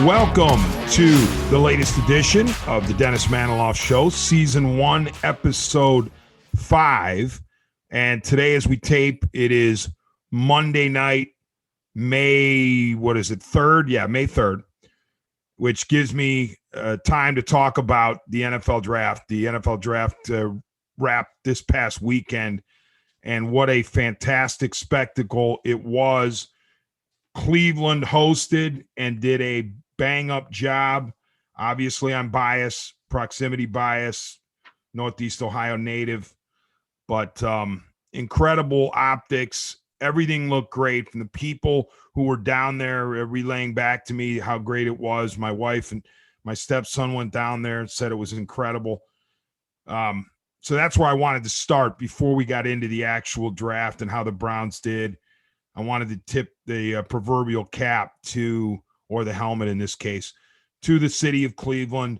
Welcome to the latest edition of the Dennis Manoloff Show, Season 1, Episode 5. And today as we tape, it is Monday night, May 3rd? Yeah, May 3rd, which gives me time to talk about the NFL Draft. The NFL Draft wrapped this past weekend, and what a fantastic spectacle it was. Cleveland hosted and did a bang-up job. Obviously, I'm biased, proximity bias, Northeast Ohio native, but incredible optics. Everything looked great from the people who were down there relaying back to me how great it was. My wife and my stepson went down there and said it was incredible. So that's where I wanted to start before we got into the actual draft and how the Browns did. I wanted to tip the proverbial cap to, or the helmet in this case, to the city of Cleveland,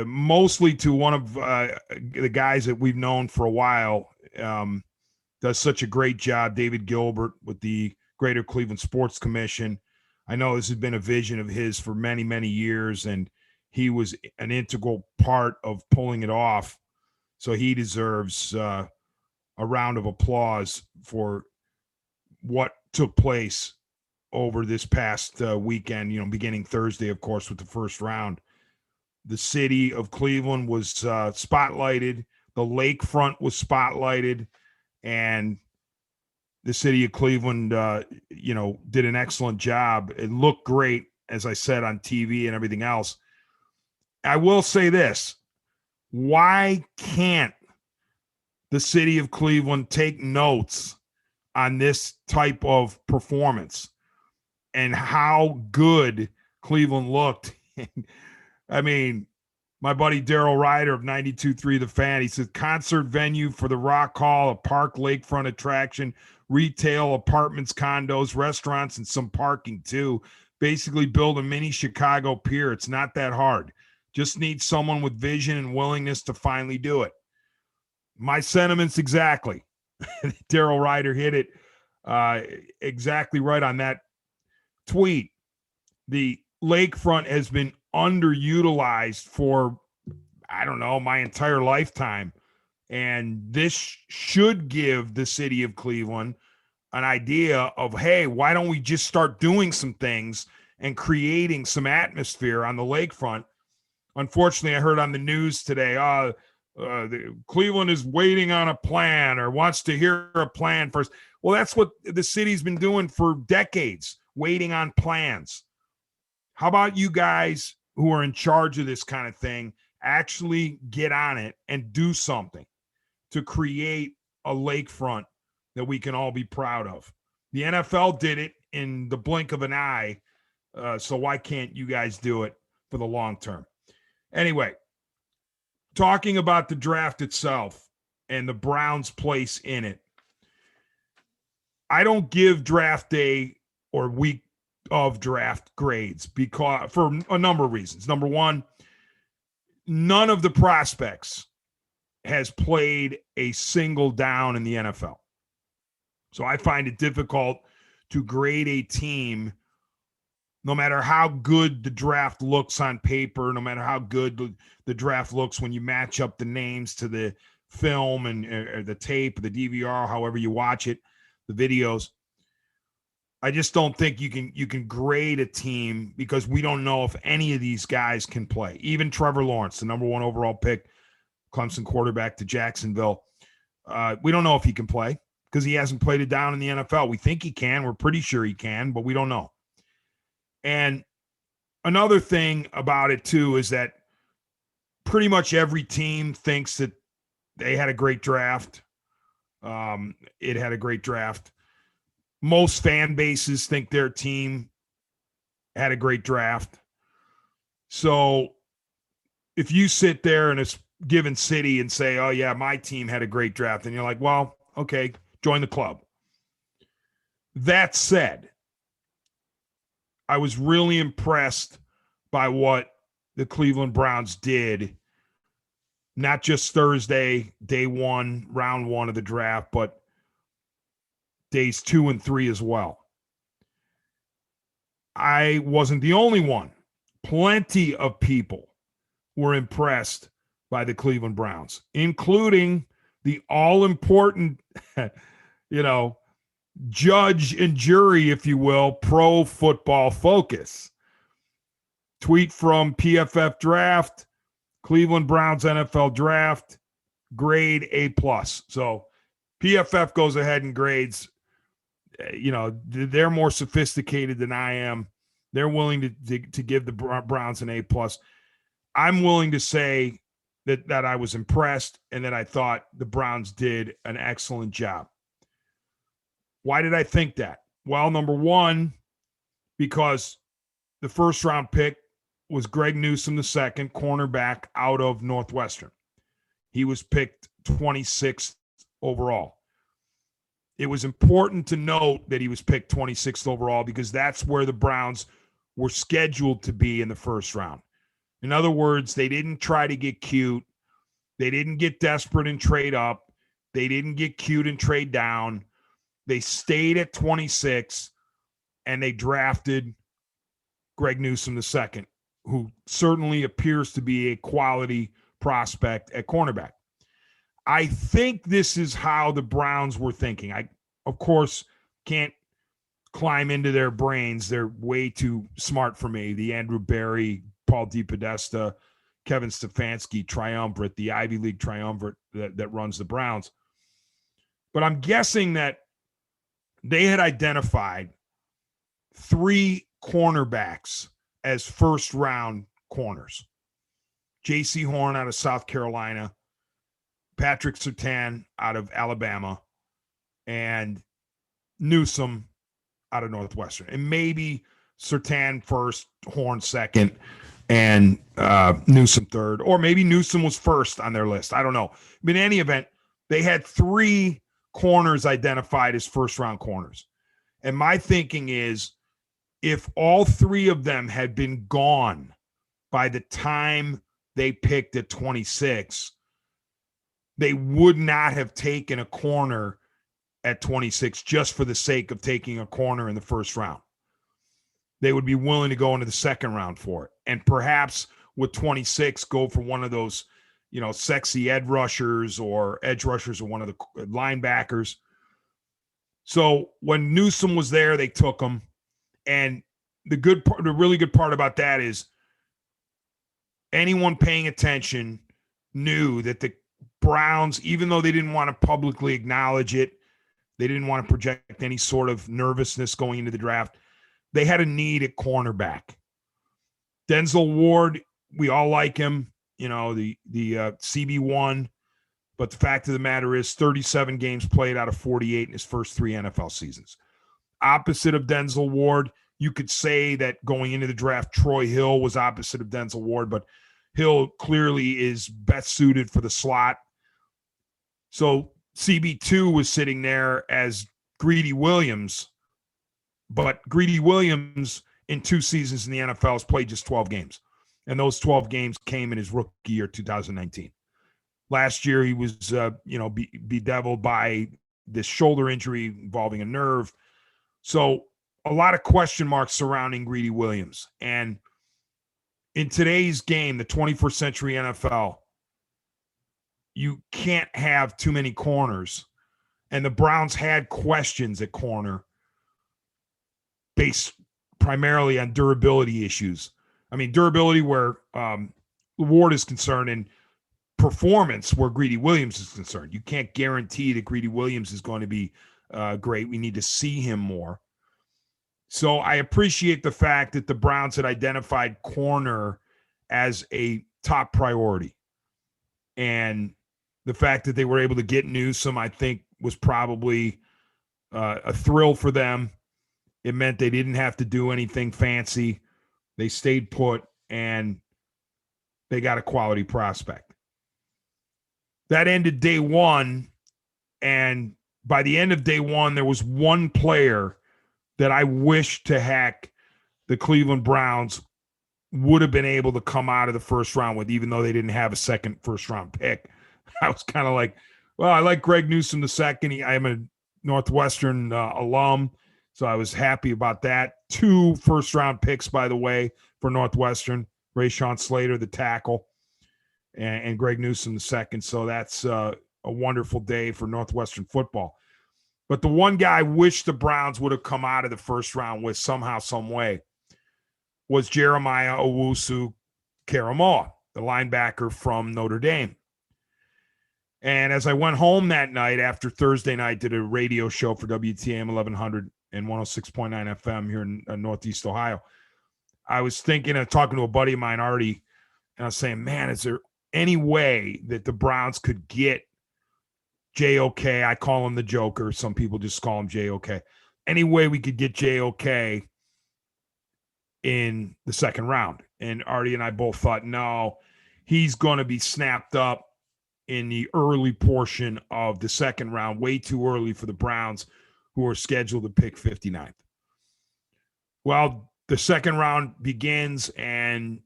mostly to one of the guys that we've known for a while. Does such a great job, David Gilbert, with the Greater Cleveland Sports Commission. I know this has been a vision of his for many, many years, and he was an integral part of pulling it off. So he deserves a round of applause for what took place over this past weekend, beginning Thursday, of course, with the first round. The city of Cleveland was spotlighted. The lakefront was spotlighted. And the city of Cleveland, did an excellent job. It looked great, as I said, on TV and everything else. I will say this. Why can't the city of Cleveland take notes on this type of performance and how good Cleveland looked? I mean, my buddy Daryl Ryder of 92.3 The Fan, he says, concert venue for the Rock Hall, a park lakefront attraction, retail, apartments, condos, restaurants, and some parking too. Basically build a mini Chicago pier. It's not that hard. Just need someone with vision and willingness to finally do it. My sentiments exactly. Daryl Ryder hit it exactly right on that tweet. The lakefront has been underutilized for, I don't know, my entire lifetime. And this should give the city of Cleveland an idea of, hey, why don't we just start doing some things and creating some atmosphere on the lakefront? Unfortunately, I heard on the news today, Cleveland is waiting on a plan or wants to hear a plan first. Well, that's what the city's been doing for decades, waiting on plans. How about you guys who are in charge of this kind of thing actually get on it and do something to create a lakefront that we can all be proud of? The NFL did it in the blink of an eye, so why can't you guys do it for the long term? Anyway, talking about the draft itself and the Browns' place in it, I don't give draft day or week of draft grades because for a number of reasons. Number one, none of the prospects has played a single down in the NFL. So I find it difficult to grade a team no matter how good the draft looks on paper, no matter how good the draft looks when you match up the names to the film and the tape, the DVR, however you watch it, the videos. I just don't think you can grade a team because we don't know if any of these guys can play. Even Trevor Lawrence, the number 1 overall pick, Clemson quarterback to Jacksonville. We don't know if he can play because he hasn't played it down in the NFL. We think he can. We're pretty sure he can, but we don't know. And another thing about it, too, is that pretty much every team thinks that they had a great draft. It had a great draft. Most fan bases think their team had a great draft. So if you sit there in a given city and say, oh, yeah, my team had a great draft, and you're like, well, okay, join the club. That said, I was really impressed by what the Cleveland Browns did, not just Thursday, day one, round one of the draft, but days 2 and 3 as well. I wasn't the only one plenty of people were impressed by the Cleveland Browns, including the all-important, judge and jury, if you will, Pro Football Focus. Tweet from PFF Draft, Cleveland Browns NFL Draft, grade A+. So PFF goes ahead and grades, they're more sophisticated than I am. They're willing to give the Browns an A+. I'm willing to say that I was impressed and that I thought the Browns did an excellent job. Why did I think that? Well, number one, because the first round pick was Greg Newsome II, cornerback out of Northwestern. He was picked 26th overall. It was important to note that he was picked 26th overall because that's where the Browns were scheduled to be in the first round. In other words, they didn't try to get cute. They didn't get desperate and trade up. They didn't get cute and trade down. They stayed at 26, and they drafted Greg Newsome II, who certainly appears to be a quality prospect at cornerback. I think this is how the Browns were thinking. I, of course, can't climb into their brains. They're way too smart for me. The Andrew Berry, Paul DePodesta, Kevin Stefanski triumvirate, the Ivy League triumvirate that runs the Browns. But I'm guessing that they had identified 3 cornerbacks as first-round corners. J.C. Horn out of South Carolina, Patrick Surtain out of Alabama, and Newsome out of Northwestern. And maybe Surtain first, Horn second, and Newsome third. Or maybe Newsome was first on their list. I don't know. But in any event, they had 3 corners identified as first-round corners. And my thinking is, if all 3 of them had been gone by the time they picked at 26, they would not have taken a corner at 26 just for the sake of taking a corner in the first round. They would be willing to go into the second round for it. And perhaps with 26, go for one of those, sexy edge rushers or one of the linebackers. So when Newsome was there, they took him. And the really good part about that is anyone paying attention knew that the Browns, even though they didn't want to publicly acknowledge it, they didn't want to project any sort of nervousness going into the draft, they had a need at cornerback. Denzel Ward, we all like him, the CB1, but the fact of the matter is 37 games played out of 48 in his first 3 NFL seasons. Opposite of Denzel Ward, you could say that going into the draft, Troy Hill was opposite of Denzel Ward, but Hill clearly is best suited for the slot. So CB2 was sitting there as Greedy Williams, but Greedy Williams in 2 seasons in the NFL has played just 12 games. And those 12 games came in his rookie year, 2019. Last year, he was, bedeviled by this shoulder injury involving a nerve. So a lot of question marks surrounding Greedy Williams. And in today's game, the 21st century NFL, you can't have too many corners. And the Browns had questions at corner based primarily on durability issues. I mean, durability where Ward is concerned and performance where Greedy Williams is concerned. You can't guarantee that Greedy Williams is going to be great. We need to see him more. So I appreciate the fact that the Browns had identified corner as a top priority. And the fact that they were able to get Newsome, I think, was probably a thrill for them. It meant they didn't have to do anything fancy. They stayed put, and they got a quality prospect. That ended day one, and by the end of day one, there was one player that I wish to heck the Cleveland Browns would have been able to come out of the first round with, even though they didn't have a second first-round pick. I was kind of like, well, I like Greg Newsome II. I'm a Northwestern alum. So I was happy about that. 2 first-round picks, by the way, for Northwestern. Rashawn Slater, the tackle, and Greg Newsome, the second. So that's a wonderful day for Northwestern football. But the one guy I wish the Browns would have come out of the first round with somehow, some way, was Jeremiah Owusu-Koramoah, the linebacker from Notre Dame. And as I went home that night after Thursday night, did a radio show for WTAM 1100 and 106.9 FM here in Northeast Ohio. I was thinking of talking to a buddy of mine, Artie, and I was saying, man, is there any way that the Browns could get JOK? I call him the Joker. Some people just call him JOK. Any way we could get JOK in the second round? And Artie and I both thought, no, he's going to be snapped up in the early portion of the second round, way too early for the Browns, who are scheduled to pick 59th. Well, the second round begins, and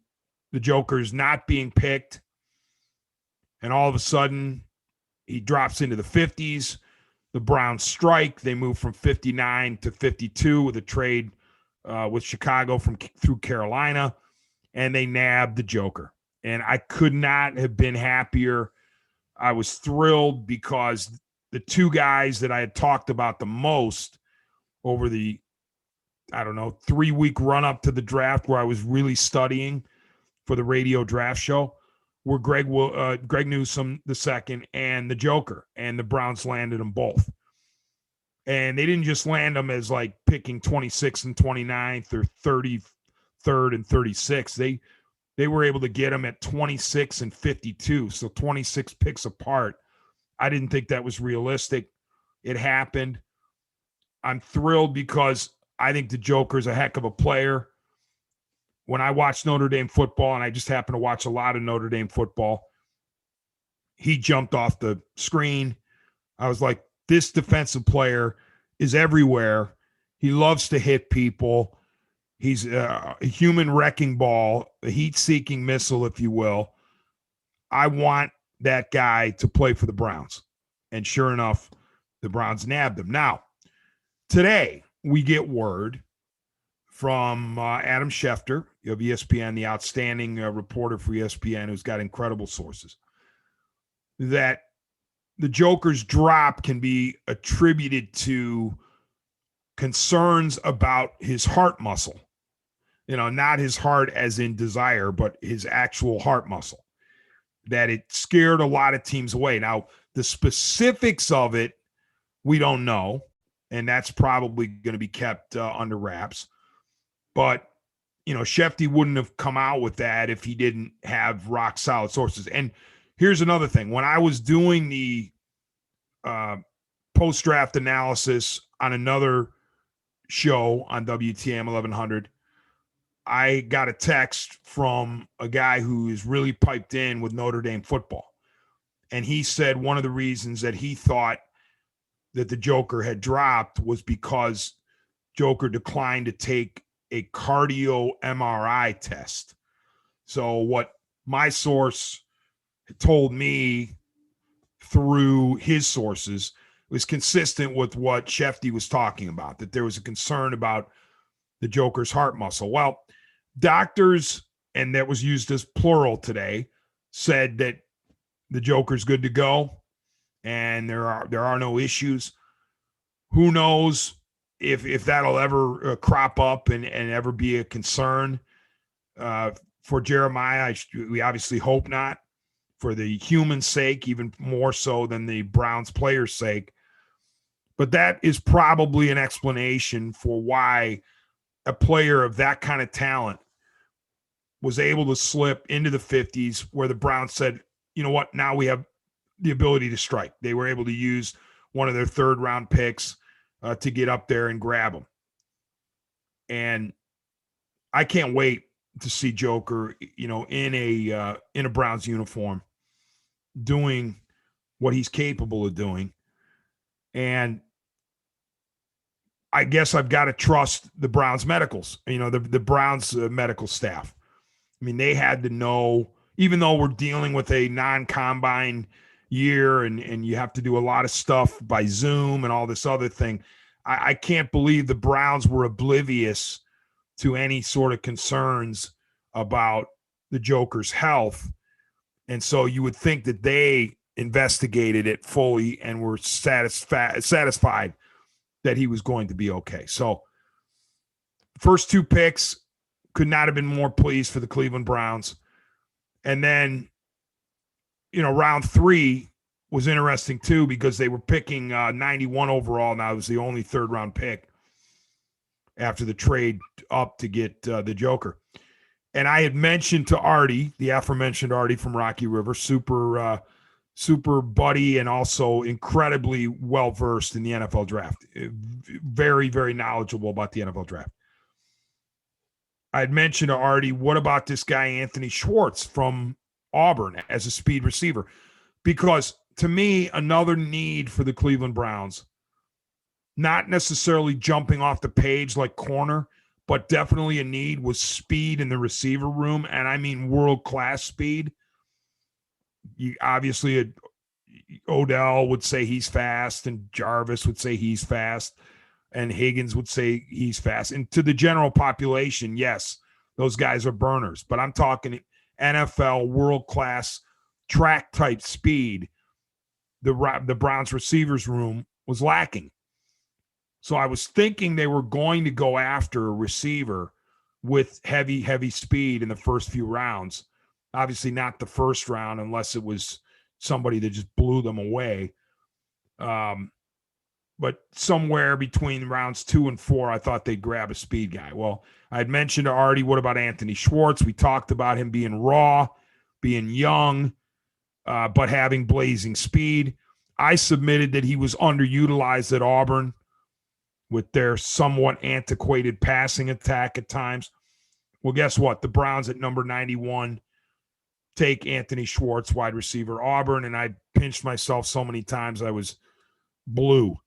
the Joker's not being picked, and all of a sudden, he drops into the 50s. The Browns strike. They move from 59 to 52 with a trade with Chicago through Carolina, and they nab the Joker. And I could not have been happier. I was thrilled because the 2 guys that I had talked about the most over the, 3-week run up to the draft, where I was really studying for the radio draft show, were Greg Newsome the second and the Joker, and the Browns landed them both. And they didn't just land them as like picking 26th and 29th or 33rd and 36th. They were able to get them at 26 and 52, so 26 picks apart. I didn't think that was realistic. It happened. I'm thrilled because I think the Joker's a heck of a player. When I watch Notre Dame football, and I just happen to watch a lot of Notre Dame football, he jumped off the screen. I was like, this defensive player is everywhere. He loves to hit people. He's a human wrecking ball, a heat-seeking missile, if you will. I want that guy to play for the Browns. And sure enough, the Browns nabbed him. Now, today, we get word from Adam Schefter of ESPN, the outstanding reporter for ESPN, who's got incredible sources, that the Joker's drop can be attributed to concerns about his heart muscle. Not his heart as in desire, but his actual heart muscle, that it scared a lot of teams away. Now, the specifics of it, we don't know, and that's probably going to be kept under wraps. But, Shefty wouldn't have come out with that if he didn't have rock solid sources. And here's another thing. When I was doing the post-draft analysis on another show on WTM 1100, I got a text from a guy who is really piped in with Notre Dame football. And he said one of the reasons that he thought that the Joker had dropped was because Joker declined to take a cardio MRI test. So what my source told me through his sources was consistent with what Shefty was talking about, that there was a concern about the Joker's heart muscle. Well, doctors, and that was used as plural today, said that the Joker's good to go and there are no issues. Who knows if that'll ever crop up and ever be a concern for Jeremiah. We obviously hope not, for the human sake, even more so than the Browns players' sake. But that is probably an explanation for why a player of that kind of talent was able to slip into the 50s, where the Browns said, you know what, now we have the ability to strike. They were able to use one of their third-round picks to get up there and grab him. And I can't wait to see Joker, in a Browns uniform, doing what he's capable of doing. And I guess I've got to trust the Browns medicals, the Browns medical staff. I mean, they had to know, even though we're dealing with a non-combine year and you have to do a lot of stuff by Zoom and all this other thing, I can't believe the Browns were oblivious to any sort of concerns about the Joker's health. And so you would think that they investigated it fully and were satisfied that he was going to be okay. So first two picks, could not have been more pleased for the Cleveland Browns. And then, round 3 was interesting too, because they were picking 91 overall. Now it was the only third-round pick after the trade up to get the Joker. And I had mentioned to Artie, the aforementioned Artie from Rocky River, super buddy and also incredibly well-versed in the NFL draft. Very, very knowledgeable about the NFL draft. I'd mentioned to Artie, what about this guy, Anthony Schwartz from Auburn as a speed receiver? Because to me, another need for the Cleveland Browns, not necessarily jumping off the page like corner, but definitely a need was speed in the receiver room. And I mean, world-class speed. Obviously, Odell would say he's fast, and Jarvis would say he's fast, and Higgins would say he's fast. And to the general population, yes, those guys are burners. But I'm talking NFL world-class track-type speed. The Browns receivers room was lacking. So I was thinking they were going to go after a receiver with heavy speed in the first few rounds. Obviously not the first round unless it was somebody that just blew them away. But somewhere between rounds 2 and 4, I thought they'd grab a speed guy. Well, I had mentioned to Artie, what about Anthony Schwartz? We talked about him being raw, being young, but having blazing speed. I submitted that he was underutilized at Auburn with their somewhat antiquated passing attack at times. Well, guess what? The Browns at number 91 take Anthony Schwartz, wide receiver, Auburn, and I pinched myself so many times I was blue.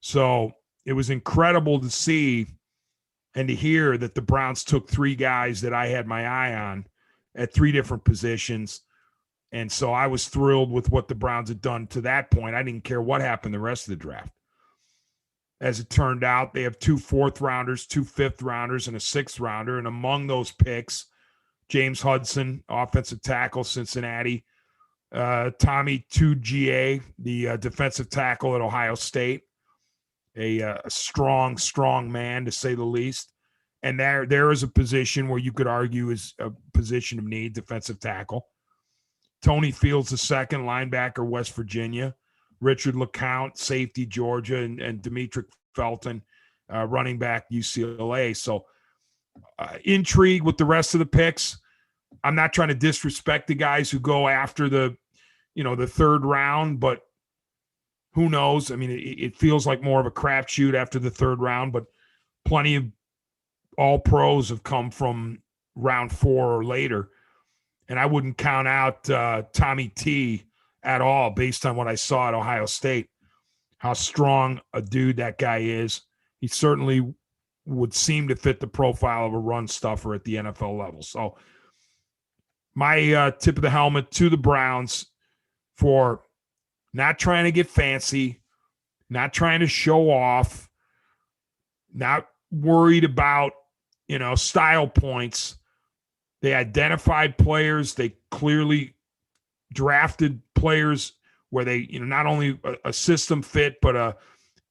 So it was incredible to see and to hear that the Browns took 3 guys that I had my eye on at 3 different positions. And so I was thrilled with what the Browns had done to that point. I didn't care what happened the rest of the draft. As it turned out, they have 2 4th-rounders, 2 5th-rounders, and a 6th-rounder. And among those picks, James Hudson, offensive tackle, Cincinnati. Tommy Tugia, the defensive tackle at Ohio State. A strong man, to say the least. And there is a position where you could argue is a position of need, defensive tackle. Tony Fields, the second, linebacker, West Virginia. Richard LeCount, safety, Georgia, and Demetric Felton, running back, UCLA. So intrigue with the rest of the picks. I'm not trying to disrespect the guys who go after the 3rd round, but who knows? I mean, it feels like more of a crapshoot after the 3rd round, but plenty of all pros have come from round 4 or later. And I wouldn't count out Tommy T at all based on what I saw at Ohio State, how strong a dude that guy is. He certainly would seem to fit the profile of a run stuffer at the NFL level. So my tip of the helmet to the Browns for not trying to get fancy, not trying to show off, not worried about, style points. They identified players. They clearly drafted players where they, not only a system fit, but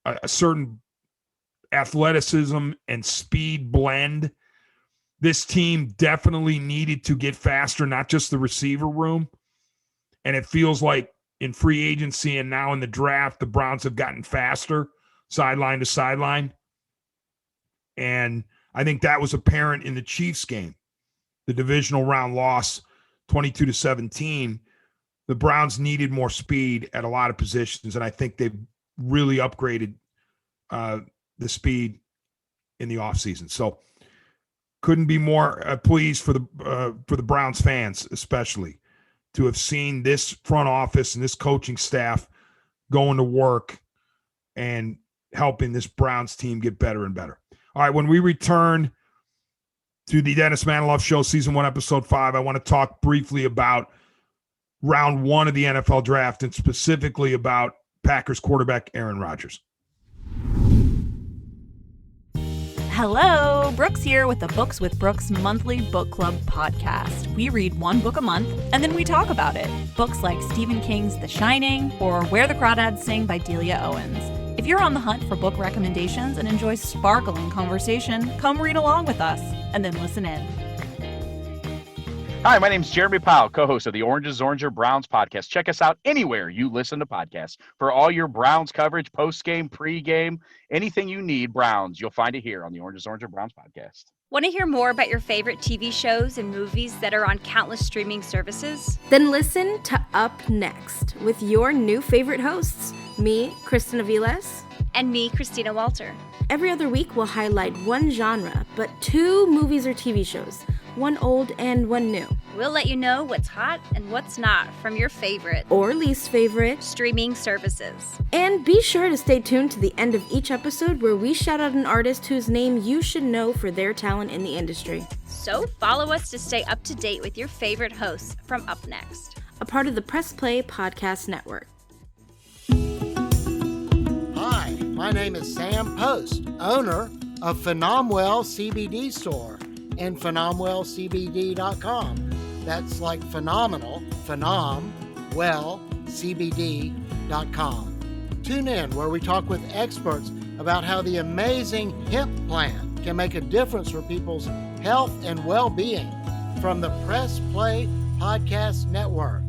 a certain athleticism and speed blend. This team definitely needed to get faster, not just the receiver room. And it feels like in free agency and now in the draft, the Browns have gotten faster sideline to sideline. And I think that was apparent in the Chiefs game, the divisional round loss, 22-17. The Browns needed more speed at a lot of positions, and I think they've really upgraded the speed in the offseason. So couldn't be more pleased for the Browns fans, especially, to have seen this front office and this coaching staff going to work and helping this Browns team get better and better. All right, when we return to the Dennis Manoloff Show, Season 1, Episode 5, I want to talk briefly about round 1 of the NFL draft and specifically about Packers quarterback Aaron Rodgers. Hello, Brooks here with the Books with Brooks monthly book club podcast. We read one book a month and then we talk about it. Books like Stephen King's The Shining or Where the Crawdads Sing by Delia Owens. If you're on the hunt for book recommendations and enjoy sparkling conversation, come read along with us and then listen in. Hi, my name's Jeremy Powell, co-host of the Oranges, Oranger, Browns podcast. Check us out anywhere you listen to podcasts. For all your Browns coverage, post-game, pre-game, anything you need Browns, you'll find it here on the Oranges, Oranger, Browns podcast. Want to hear more about your favorite TV shows and movies that are on countless streaming services? Then listen to Up Next with your new favorite hosts, me, Kristen Aviles, And me, Christina Walter. Every other week we'll highlight one genre, but 2 movies or TV shows, one old and one new. We'll let you know what's hot and what's not from your favorite or least favorite streaming services. And be sure to stay tuned to the end of each episode where we shout out an artist whose name you should know for their talent in the industry. So follow us to stay up to date with your favorite hosts from Up Next, a part of the Press Play Podcast Network. Hi, my name is Sam Post, owner of Phenomwell CBD Store and PhenomwellCBD.com. That's like phenomenal, PhenomwellCBD.com. Tune in where we talk with experts about how the amazing hemp plant can make a difference for people's health and well-being from the Press Play Podcast Network.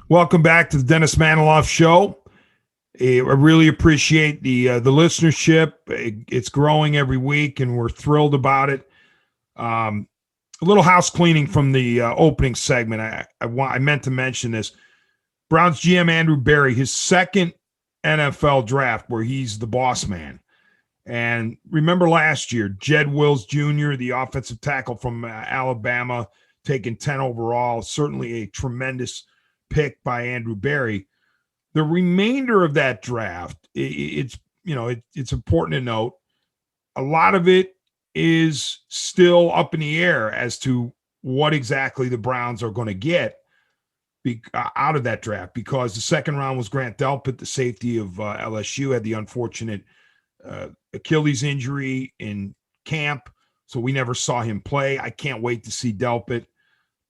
Welcome back to the Dennis Manoloff Show. I really appreciate the listenership. It's growing every week, and we're thrilled about it. A little house cleaning from the opening segment. I meant to mention this. Browns GM Andrew Berry, his second NFL draft where he's the boss man. And remember last year, Jed Wills Jr., the offensive tackle from Alabama, taken 10 overall, certainly a tremendous pick by Andrew Berry. The remainder of that draft, it's important to note, a lot of it is still up in the air as to what exactly the Browns are going to get out of that draft, because the second round was Grant Delpit, the safety of LSU, had the unfortunate Achilles injury in camp, so we never saw him play. I can't wait to see Delpit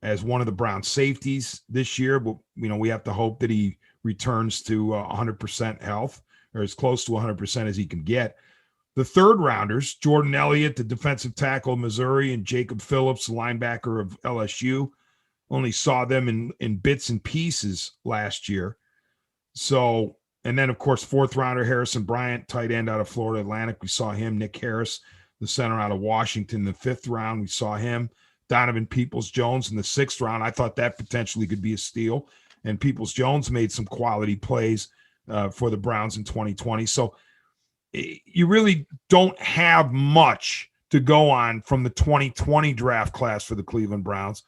as one of the Browns safeties this year, but we have to hope that he returns to 100% health, or as close to 100% as he can get. The third rounders, Jordan Elliott, the defensive tackle of Missouri, and Jacob Phillips, the linebacker of LSU, only saw them in bits and pieces last year. So, and then of course, fourth rounder, Harrison Bryant, tight end out of Florida Atlantic. We saw him. Nick Harris, the center out of Washington, the fifth round, we saw him. Donovan Peoples-Jones in the sixth round. I thought that potentially could be a steal. And Peoples-Jones made some quality plays for the Browns in 2020. So you really don't have much to go on from the 2020 draft class for the Cleveland Browns.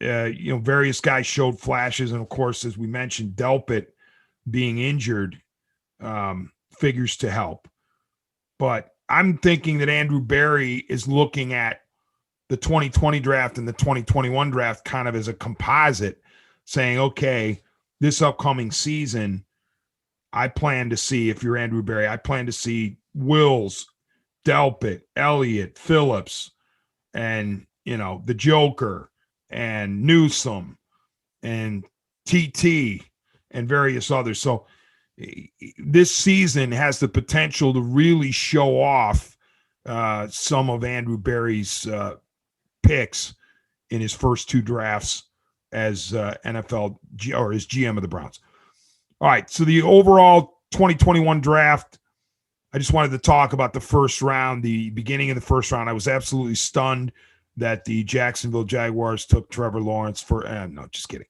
Various guys showed flashes. And, of course, as we mentioned, Delpit being injured figures to help. But I'm thinking that Andrew Berry is looking at the 2020 draft and the 2021 draft kind of as a composite, saying, okay, this upcoming season, I plan to see, if you're Andrew Berry, I plan to see Wills, Delpit, Elliott, Phillips, and, the Joker, and Newsome, and TT, and various others. So this season has the potential to really show off some of Andrew Berry's picks in his first 2 drafts as NFL or as GM of the Browns. All right, so the overall 2021 draft, I just wanted to talk about the first round, the beginning of the first round. I was absolutely stunned that the Jacksonville Jaguars took Trevor Lawrence no, just kidding.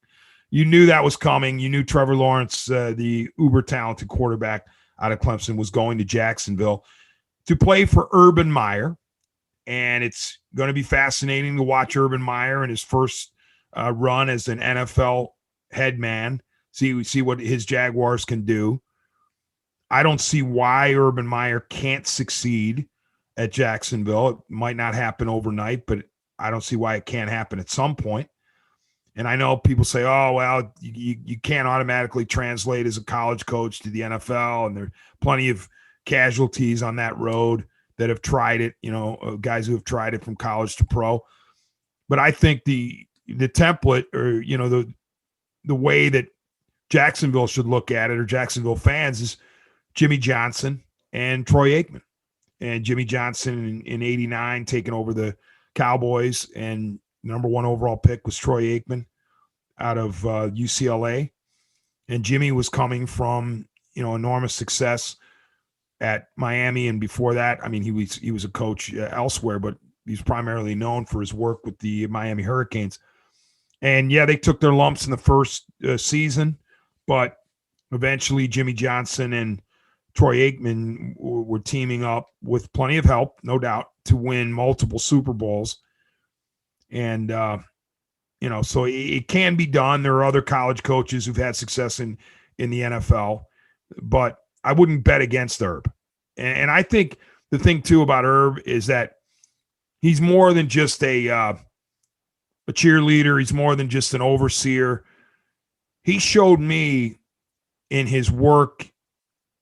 You knew that was coming. You knew Trevor Lawrence, the uber-talented quarterback out of Clemson, was going to Jacksonville to play for Urban Meyer. And it's going to be fascinating to watch Urban Meyer in his first run as an NFL head man, see what his Jaguars can do. I don't see why Urban Meyer can't succeed at Jacksonville. It might not happen overnight, but I don't see why it can't happen at some point. And I know people say, oh, well, you can't automatically translate as a college coach to the NFL. And there are plenty of casualties on that road that have tried it, guys who have tried it from college to pro. But I think the template, or, the way that Jacksonville should look at it, or Jacksonville fans, is Jimmy Johnson and Troy Aikman. And Jimmy Johnson in 89 taking over the Cowboys, and number 1 overall pick was Troy Aikman out of UCLA. And Jimmy was coming from, enormous success at Miami. And before that, I mean, he was a coach elsewhere, but he's primarily known for his work with the Miami Hurricanes. And yeah, they took their lumps in the first season, but eventually Jimmy Johnson and Troy Aikman were teaming up with plenty of help, no doubt, to win multiple Super Bowls. And, so it can be done. There are other college coaches who've had success in the NFL, but I wouldn't bet against Herb. And I think the thing, too, about Herb is that he's more than just a cheerleader. He's more than just an overseer. He showed me in his work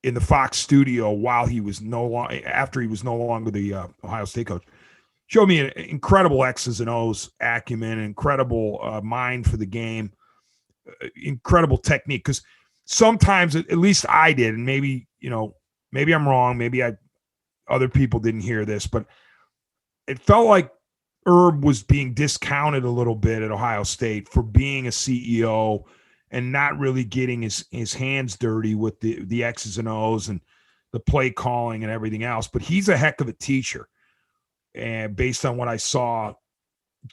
in the Fox studio while he was after he was no longer the Ohio State coach, showed me an incredible X's and O's acumen, incredible mind for the game, incredible technique. Because sometimes, at least I did, and maybe I'm wrong, maybe other people didn't hear this, but it felt like Herb was being discounted a little bit at Ohio State for being a CEO and not really getting his hands dirty with the X's and O's and the play calling and everything else. But he's a heck of a teacher. And based on what I saw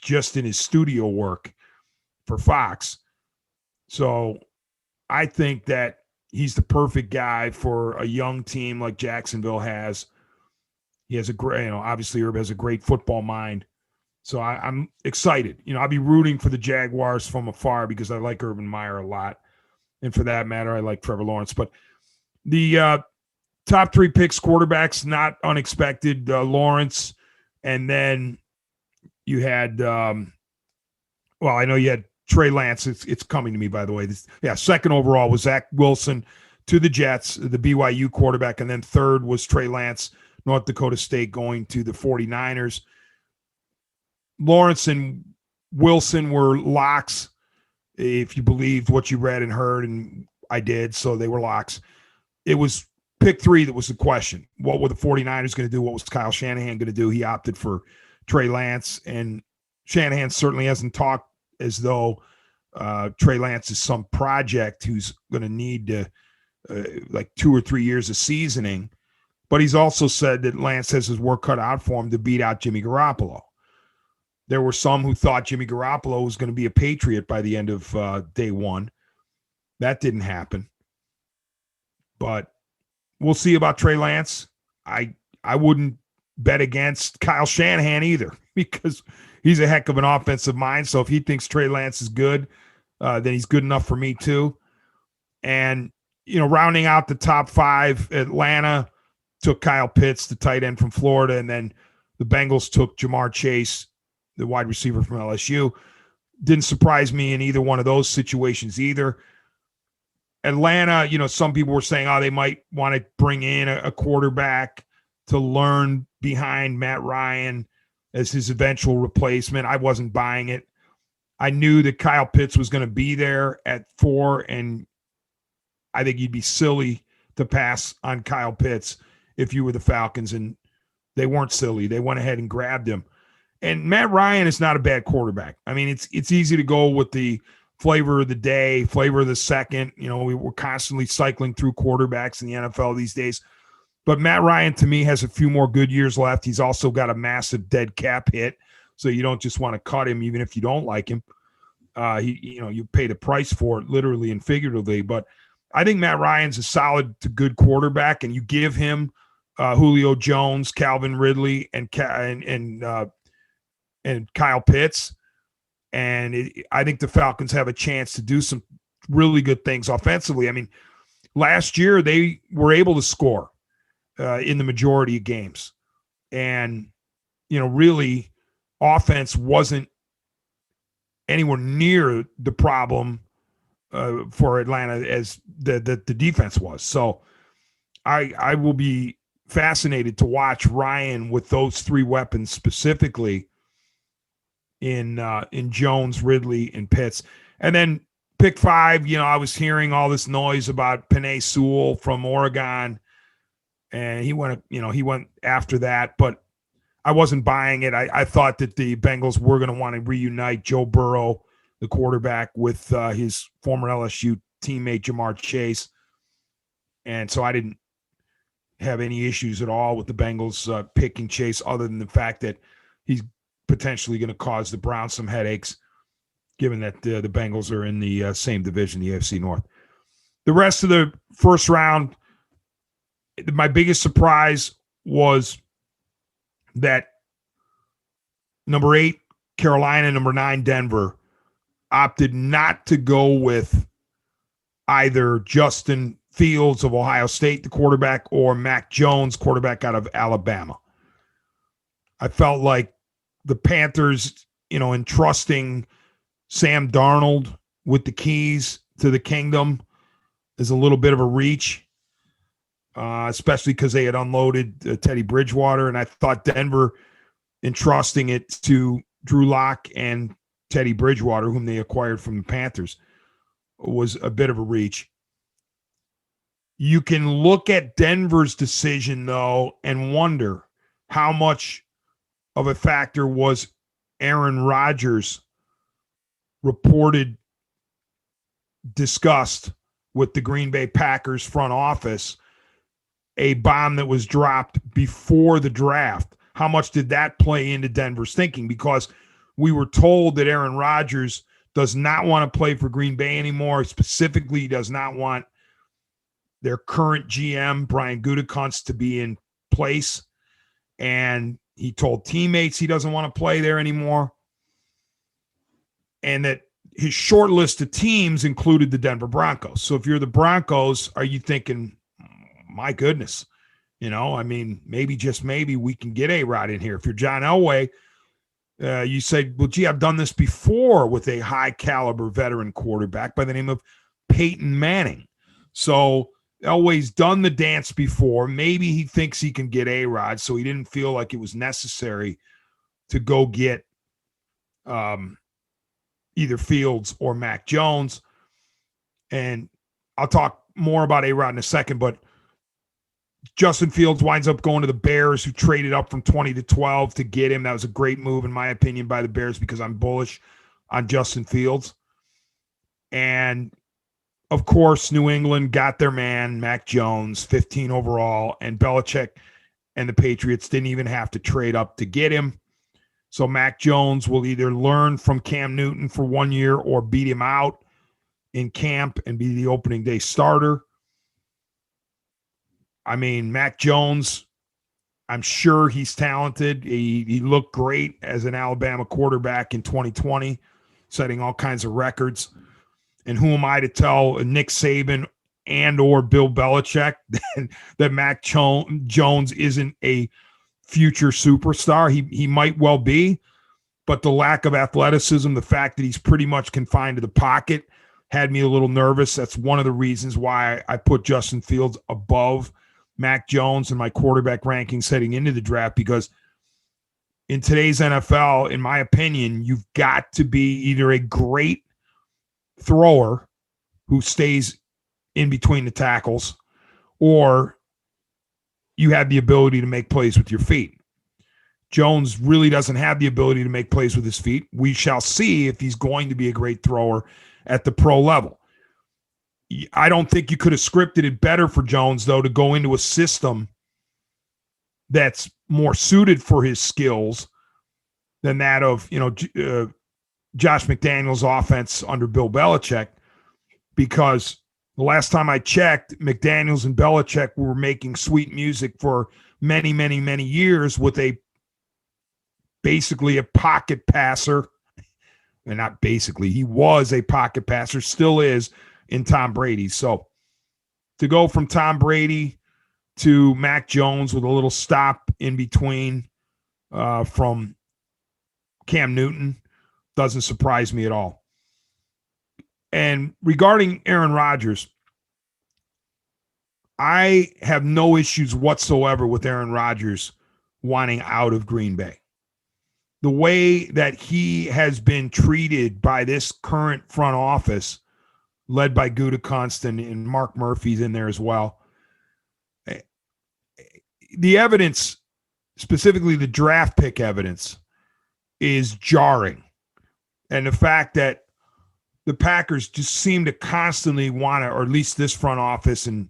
just in his studio work for Fox. So I think that he's the perfect guy for a young team like Jacksonville has. He has a great, obviously Herb has a great football mind. So I'm excited. I'll be rooting for the Jaguars from afar because I like Urban Meyer a lot. And for that matter, I like Trevor Lawrence. But the top 3 picks, quarterbacks, not unexpected, Lawrence. And then you had, I know you had Trey Lance. It's coming to me, by the way. Second overall was Zach Wilson to the Jets, the BYU quarterback. And then third was Trey Lance, North Dakota State, going to the 49ers. Lawrence and Wilson were locks, if you believed what you read and heard, and I did, so they were locks. It was pick 3 that was the question. What were the 49ers going to do? What was Kyle Shanahan going to do? He opted for Trey Lance, and Shanahan certainly hasn't talked as though Trey Lance is some project who's going to need like 2 or 3 years of seasoning, but he's also said that Lance has his work cut out for him to beat out Jimmy Garoppolo. There were some who thought Jimmy Garoppolo was going to be a Patriot by the end of day one. That didn't happen. But we'll see about Trey Lance. I wouldn't bet against Kyle Shanahan either because he's a heck of an offensive mind. So if he thinks Trey Lance is good, then he's good enough for me too. And, rounding out the top 5, Atlanta took Kyle Pitts, the tight end from Florida, and then the Bengals took Jamar Chase, the wide receiver from LSU. Didn't surprise me in either one of those situations either. Atlanta, some people were saying, they might want to bring in a quarterback to learn behind Matt Ryan as his eventual replacement. I wasn't buying it. I knew that Kyle Pitts was going to be there at 4, and I think you'd be silly to pass on Kyle Pitts if you were the Falcons, and they weren't silly. They went ahead and grabbed him. And Matt Ryan is not a bad quarterback. I mean, it's easy to go with the flavor of the day, flavor of the second. We're constantly cycling through quarterbacks in the NFL these days. But Matt Ryan, to me, has a few more good years left. He's also got a massive dead cap hit, so you don't just want to cut him even if you don't like him. You pay the price for it, literally and figuratively. But I think Matt Ryan's a solid to good quarterback, and you give him Julio Jones, Calvin Ridley, and Kyle Pitts. And I think the Falcons have a chance to do some really good things offensively. I mean, last year they were able to score in the majority of games. And, really offense wasn't anywhere near the problem for Atlanta as the defense was. So I will be fascinated to watch Ryan with those three weapons specifically in Jones, Ridley, and Pitts. And then pick 5, I was hearing all this noise about Penei Sewell from Oregon, and he went after that, but I wasn't buying it. I thought that the Bengals were going to want to reunite Joe Burrow, the quarterback, with his former LSU teammate Jamar Chase. And so I didn't have any issues at all with the Bengals picking Chase, other than the fact that he's potentially going to cause the Browns some headaches, given that the Bengals are in the same division, the AFC North. The rest of the first round, my biggest surprise was that number 8, Carolina, number 9, Denver, opted not to go with either Justin Fields of Ohio State, the quarterback, or Mac Jones, quarterback out of Alabama. I felt like the Panthers, entrusting Sam Darnold with the keys to the kingdom is a little bit of a reach, especially because they had unloaded Teddy Bridgewater. And I thought Denver entrusting it to Drew Lock and Teddy Bridgewater, whom they acquired from the Panthers, was a bit of a reach. You can look at Denver's decision, though, and wonder how much of a factor was Aaron Rodgers' reported disgust with the Green Bay Packers front office, a bomb that was dropped before the draft. How much did that play into Denver's thinking? Because we were told that Aaron Rodgers does not want to play for Green Bay anymore. Specifically, he does not want their current GM, Brian Gutekunst, to be in place. And he told teammates he doesn't want to play there anymore. And that his short list of teams included the Denver Broncos. So if you're the Broncos, are you thinking, my goodness, maybe, just maybe, we can get A-Rod in here. If you're John Elway, you say, well, gee, I've done this before with a high-caliber veteran quarterback by the name of Peyton Manning. So Elway's done the dance before. Maybe he thinks he can get A-Rod, so he didn't feel like it was necessary to go get either Fields or Mac Jones. And I'll talk more about A-Rod in a second, but Justin Fields winds up going to the Bears, who traded up from 20 to 12 to get him. That was a great move, in my opinion, by the Bears, because I'm bullish on Justin Fields. And of course, New England got their man, Mac Jones, 15 overall, and Belichick and the Patriots didn't even have to trade up to get him. So Mac Jones will either learn from Cam Newton for 1 year or beat him out in camp and be the opening day starter. I mean, Mac Jones, I'm sure he's talented. He looked great as an Alabama quarterback in 2020, setting all kinds of records. And who am I to tell Nick Saban and or Bill Belichick that Mac Jones isn't a future superstar? He might well be, but the lack of athleticism, the fact that he's pretty much confined to the pocket, had me a little nervous. That's one of the reasons why I put Justin Fields above Mac Jones in my quarterback rankings heading into the draft, because in today's NFL, in my opinion, you've got to be either a great thrower who stays in between the tackles, or you have the ability to make plays with your feet. Jones really doesn't have the ability to make plays with his feet. We shall see if he's going to be a great thrower at the pro level. I don't think you could have scripted it better for Jones, though, to go into a system that's more suited for his skills than that of, Josh McDaniels' offense under Bill Belichick, because the last time I checked, McDaniels and Belichick were making sweet music for many, many, many years with basically a pocket passer. And not basically, he was a pocket passer, still is, in Tom Brady. So to go from Tom Brady to Mac Jones with a little stop in between from Cam Newton doesn't surprise me at all. And regarding Aaron Rodgers, I have no issues whatsoever with Aaron Rodgers wanting out of Green Bay. The way that he has been treated by this current front office, led by Gutekunst and Mark Murphy's in there as well. The evidence, specifically the draft pick evidence, is jarring. And the fact that the Packers just seem to constantly want to, or at least this front office and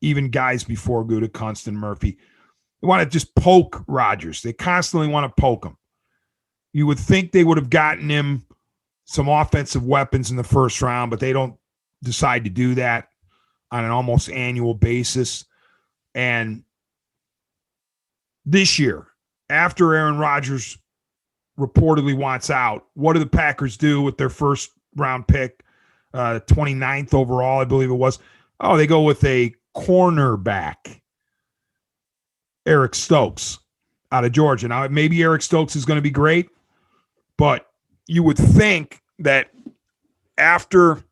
even guys before Gutekunst and Murphy, they want to just poke Rodgers. They constantly want to poke him. You would think they would have gotten him some offensive weapons in the first round, but they don't decide to do that on an almost annual basis. And this year, after Aaron Rodgers reportedly wants out, what do the Packers do with their first round pick, 29th overall, I believe it was? Oh, they go with a cornerback, Eric Stokes out of Georgia. Now, maybe Eric Stokes is going to be great, but you would think that after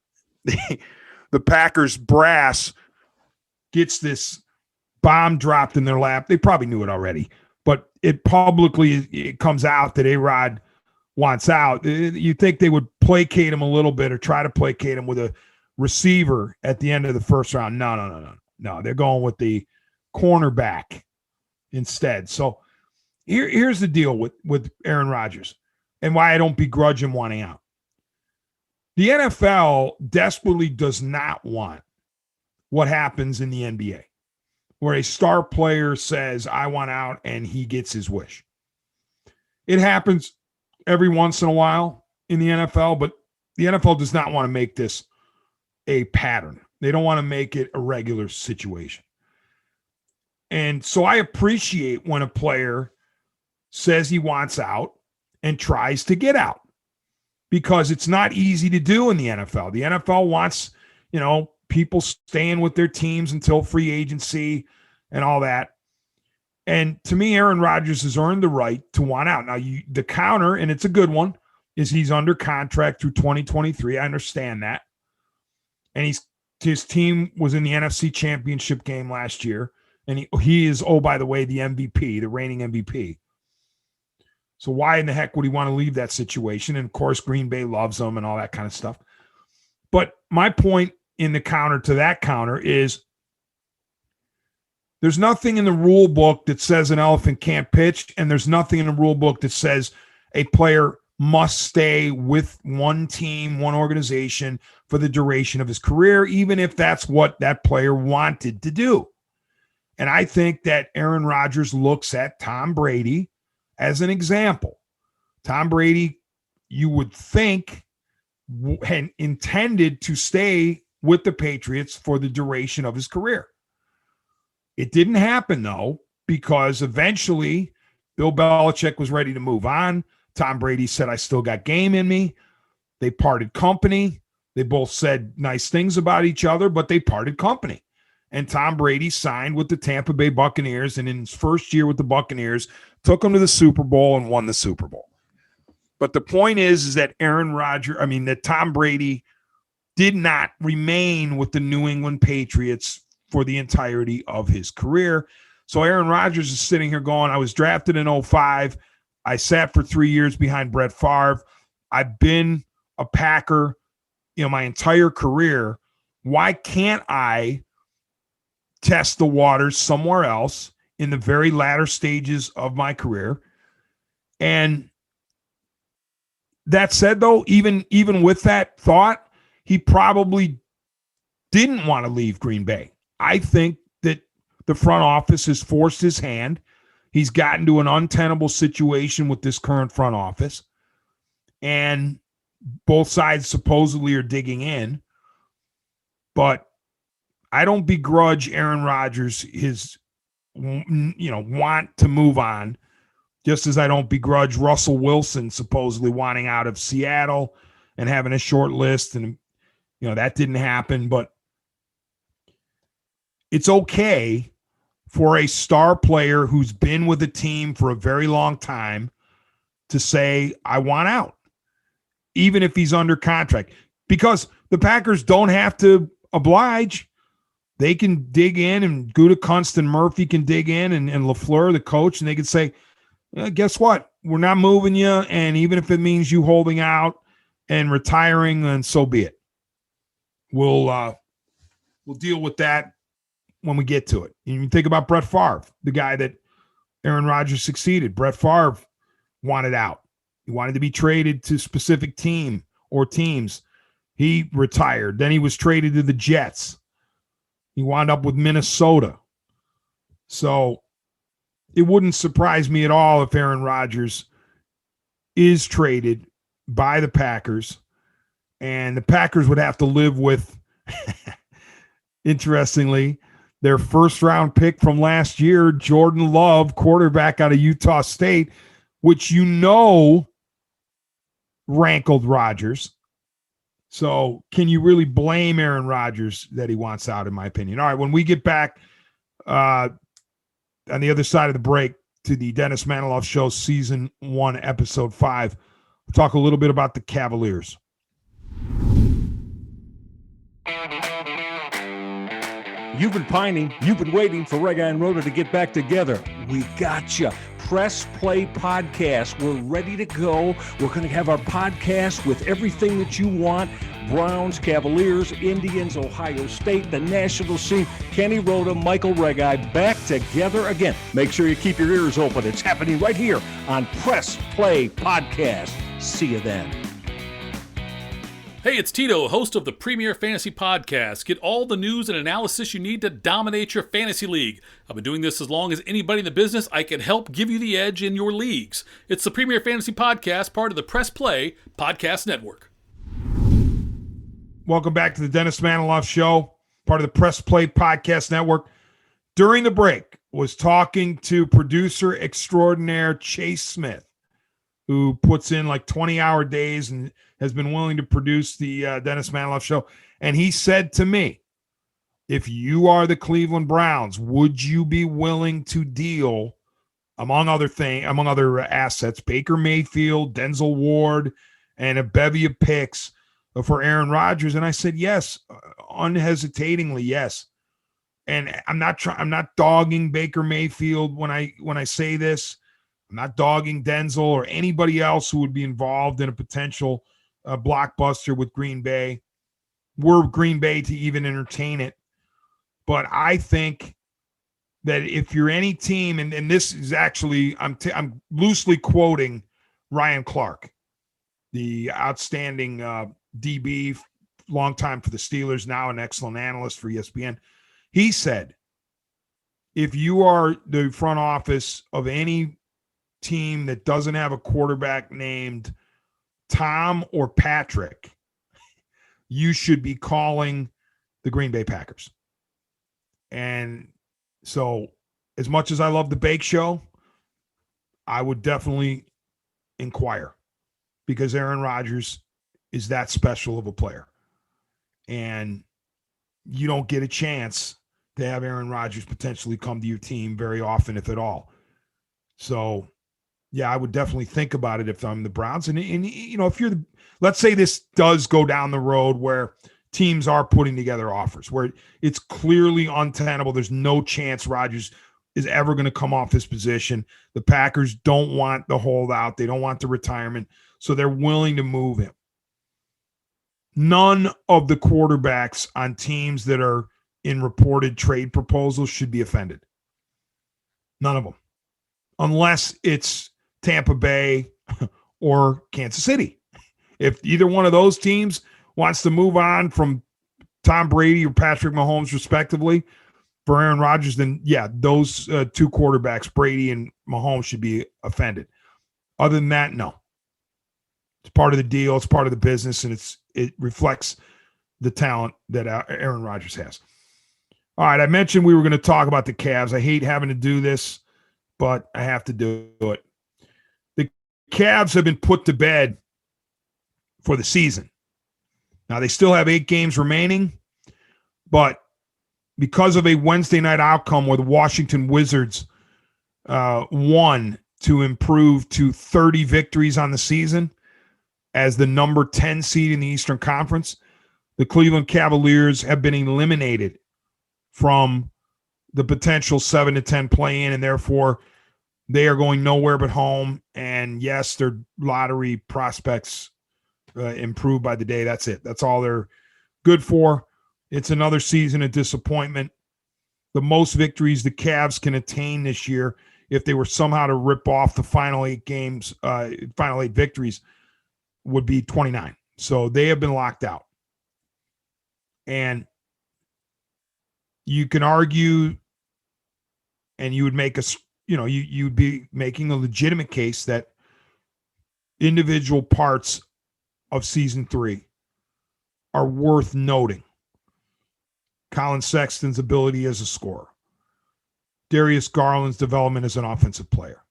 the Packers brass gets this bomb dropped in their lap, they probably knew it already, but it comes out that A-Rod wants out. You think they would placate him a little bit or try to placate him with a receiver at the end of the first round. No. They're going with the cornerback instead. So here's the deal with Aaron Rodgers and why I don't begrudge him wanting out. The NFL desperately does not want what happens in the NBA, where a star player says, I want out, and he gets his wish. It happens every once in a while in the NFL, but the NFL does not want to make this a pattern. They don't want to make it a regular situation. And so I appreciate when a player says he wants out and tries to get out, because it's not easy to do in the NFL. The NFL wants, people staying with their teams until free agency and all that. And to me, Aaron Rodgers has earned the right to want out. Now, the counter, and it's a good one, is he's under contract through 2023. I understand that. And his team was in the NFC Championship game last year. And he is, oh, by the way, the MVP, the reigning MVP. So why in the heck would he want to leave that situation? And, of course, Green Bay loves him and all that kind of stuff. But my point in the counter to that counter is there's nothing in the rule book that says an elephant can't pitch, and there's nothing in the rule book that says a player must stay with one team, one organization for the duration of his career, even if that's what that player wanted to do. And I think that Aaron Rodgers looks at Tom Brady as an example. Tom Brady, you would think, had intended to stay with the Patriots for the duration of his career. It didn't happen, though, because eventually Bill Belichick was ready to move on. Tom Brady said, I still got game in me. They parted company. They both said nice things about each other, but they parted company. And Tom Brady signed with the Tampa Bay Buccaneers, and in his first year with the Buccaneers, took them to the Super Bowl and won the Super Bowl. But the point is that that Tom Brady did not remain with the New England Patriots for the entirety of his career. So Aaron Rodgers is sitting here going, I was drafted in 2005. I sat for 3 years behind Brett Favre. I've been a Packer, my entire career. Why can't I test the waters somewhere else in the very latter stages of my career? And that said, though, even with that thought, he probably didn't want to leave Green Bay. I think that the front office has forced his hand. He's gotten to an untenable situation with this current front office, and both sides supposedly are digging in. But I don't begrudge Aaron Rodgers his, want to move on, just as I don't begrudge Russell Wilson supposedly wanting out of Seattle and having a short list. And, that didn't happen. But it's okay for a star player who's been with a team for a very long time to say, I want out, even if he's under contract, because the Packers don't have to oblige. they can dig in, and Gutekunst and Murphy can dig in, and LaFleur, the coach, and they can say, guess what? We're not moving you, and even if it means you holding out and retiring, then so be it. We'll deal with that when we get to it. You think about Brett Favre, the guy that Aaron Rodgers succeeded. Brett Favre wanted out. He wanted to be traded to a specific team or teams. He retired. Then he was traded to the Jets. He wound up with Minnesota. So it wouldn't surprise me at all if Aaron Rodgers is traded by the Packers, and the Packers would have to live with, interestingly, their first-round pick from last year, Jordan Love, quarterback out of Utah State, which rankled Rodgers. So can you really blame Aaron Rodgers that he wants out, in my opinion? All right, when we get back on the other side of the break to the Dennis Manoloff Show, Season 1, Episode 5, we'll talk a little bit about the Cavaliers. You've been pining, you've been waiting for Rega and Rhoda to get back together. We gotcha. Press Play Podcast. We're ready to go. We're going to have our podcast with everything that you want. Browns, Cavaliers, Indians, Ohio State, the national scene. Kenny Rhoda, Michael Regai back together again. Make sure you keep your ears open. It's happening right here on Press Play Podcast. See you then. Hey, it's Tito, host of the Premier Fantasy Podcast. Get all the news and analysis you need to dominate your fantasy league. I've been doing this as long as anybody in the business. I can help give you the edge in your leagues. It's the Premier Fantasy Podcast, part of the Press Play Podcast Network. Welcome back to the Dennis Manoloff Show, part of the Press Play Podcast Network. During the break, was talking to producer extraordinaire Chase Smith, who puts in like 20-hour days and has been willing to produce the Dennis Manoloff Show. And he said to me, if you are the Cleveland Browns, would you be willing to deal, among other assets, Baker Mayfield, Denzel Ward, and a bevy of picks for Aaron Rodgers? And I said, yes, unhesitatingly, yes. And I'm not dogging Baker Mayfield when I say this. I'm not dogging Denzel or anybody else who would be involved in a potential blockbuster with Green Bay. We're Green Bay to even entertain it. But I think that if you're any team, and this is actually, I'm loosely quoting Ryan Clark, the outstanding DB, long time for the Steelers, now an excellent analyst for ESPN. He said, if you are the front office of any team that doesn't have a quarterback named Tom or Patrick, you should be calling the Green Bay Packers. And so as much as I love the Bake Show, I would definitely inquire, because Aaron Rodgers is that special of a player. And you don't get a chance to have Aaron Rodgers potentially come to your team very often, if at all. So yeah, I would definitely think about it if I'm the Browns. And you know, if you're let's say this does go down the road where teams are putting together offers, where it's clearly untenable. There's no chance Rodgers is ever going to come off his position. The Packers don't want the holdout. They don't want the retirement. So they're willing to move him. None of the quarterbacks on teams that are in reported trade proposals should be offended. None of them. Unless it's Tampa Bay or Kansas City. If either one of those teams wants to move on from Tom Brady or Patrick Mahomes, respectively, for Aaron Rodgers, then yeah, those two quarterbacks, Brady and Mahomes, should be offended. Other than that, no. It's part of the deal. It's part of the business, and it reflects the talent that Aaron Rodgers has. All right, I mentioned we were going to talk about the Cavs. I hate having to do this, but I have to do it. The Cavs have been put to bed for the season. Now, they still have 8 games remaining, but because of a Wednesday night outcome where the Washington Wizards won to improve to 30 victories on the season as the number 10 seed in the Eastern Conference, the Cleveland Cavaliers have been eliminated from the potential 7-10 play in, and therefore they are going nowhere but home. And yes, their lottery prospects improve by the day. That's it. That's all they're good for. It's another season of disappointment. The most victories the Cavs can attain this year, if they were somehow to rip off the final 8 games, final 8 victories, would be 29. So they have been locked out. And you can argue, and you would make you'd be making a legitimate case that individual parts of season 3 are worth noting. Colin Sexton's ability as a scorer, Darius Garland's development as an offensive player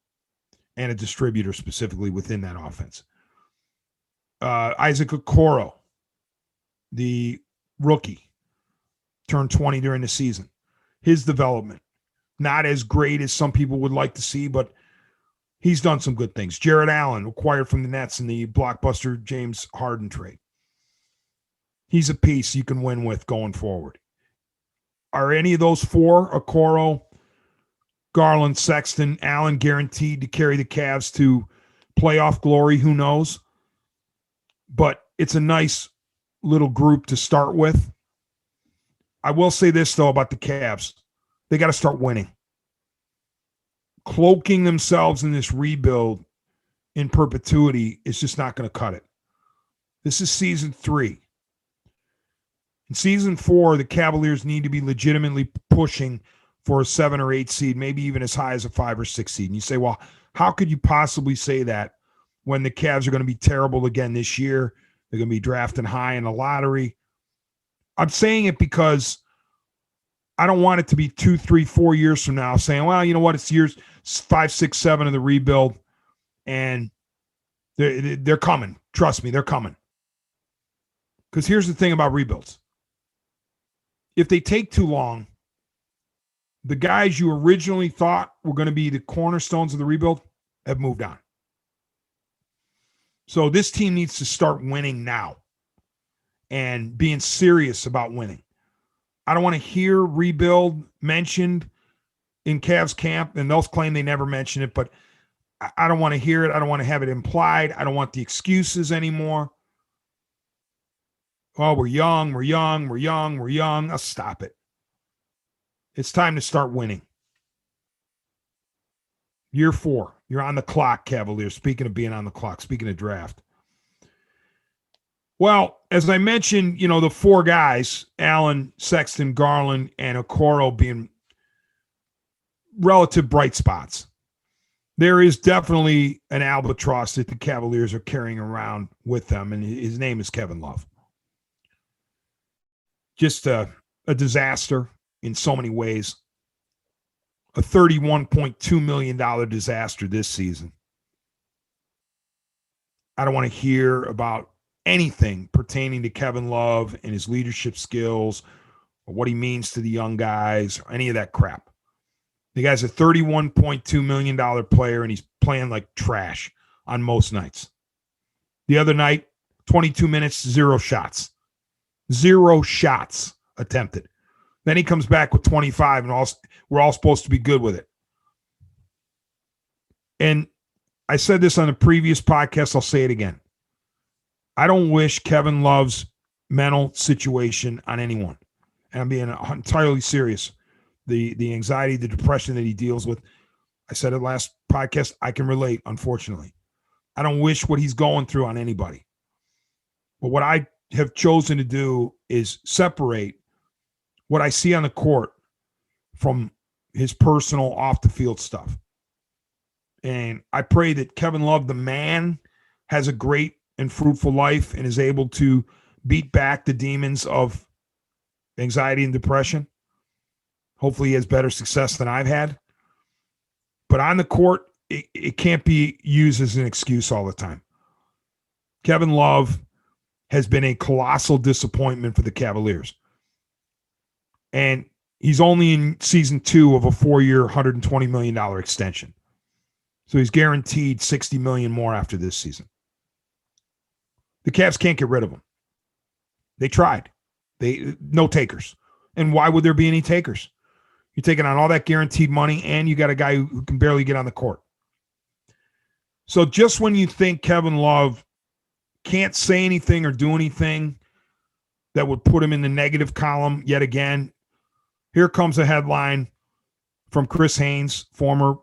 and a distributor specifically within that offense. Isaac Okoro, the rookie, turned 20 during the season. His development, not as great as some people would like to see, but he's done some good things. Jared Allen, acquired from the Nets in the blockbuster James Harden trade. He's a piece you can win with going forward. Are any of those 4, Okoro, Garland, Sexton, Allen, guaranteed to carry the Cavs to playoff glory? Who knows? But it's a nice little group to start with. I will say this, though, about the Cavs. They got to start winning. Cloaking themselves in this rebuild in perpetuity is just not going to cut it. This is season 3. In season 4, the Cavaliers need to be legitimately pushing for a 7 or 8 seed, maybe even as high as a 5 or 6 seed. And you say, well, how could you possibly say that when the Cavs are going to be terrible again this year? They're going to be drafting high in the lottery. I'm saying it because I don't want it to be 2, 3, 4 years from now saying, well, you know what? It's years 5, 6, 7 of the rebuild, and they're coming. Trust me, they're coming. Because here's the thing about rebuilds. If they take too long, the guys you originally thought were going to be the cornerstones of the rebuild have moved on. So this team needs to start winning now and being serious about winning. I don't want to hear rebuild mentioned in Cavs camp, and they'll claim they never mention it, but I don't want to hear it. I don't want to have it implied. I don't want the excuses anymore. Oh, we're young. I'll stop it. It's time to start winning. Year 4. You're on the clock, Cavaliers. Speaking of being on the clock, speaking of draft. Well, as I mentioned, the 4 guys, Allen, Sexton, Garland, and Okoro being relative bright spots. There is definitely an albatross that the Cavaliers are carrying around with them, and his name is Kevin Love. Just a disaster in so many ways. A $31.2 million disaster this season. I don't want to hear about anything pertaining to Kevin Love and his leadership skills or what he means to the young guys or any of that crap. The guy's a $31.2 million player, and he's playing like trash on most nights. The other night, 22 minutes, 0 shots. 0 shots attempted. Then he comes back with 25, and we're all supposed to be good with it. And I said this on the previous podcast. I'll say it again. I don't wish Kevin Love's mental situation on anyone. And I'm being entirely serious. The anxiety, the depression that he deals with. I said it last podcast. I can relate, unfortunately. I don't wish what he's going through on anybody. But what I have chosen to do is separate what I see on the court from his personal off the field stuff. And I pray that Kevin Love, the man, has a great and fruitful life and is able to beat back the demons of anxiety and depression. Hopefully he has better success than I've had. But on the court, it can't be used as an excuse all the time. Kevin Love has been a colossal disappointment for the Cavaliers. And he's only in season 2 of a 4-year, $120 million extension. So he's guaranteed $60 million more after this season. The Cavs can't get rid of him. They tried. No takers. And why would there be any takers? You're taking on all that guaranteed money, and you got a guy who can barely get on the court. So just when you think Kevin Love can't say anything or do anything that would put him in the negative column yet again, here comes a headline from Chris Haynes, former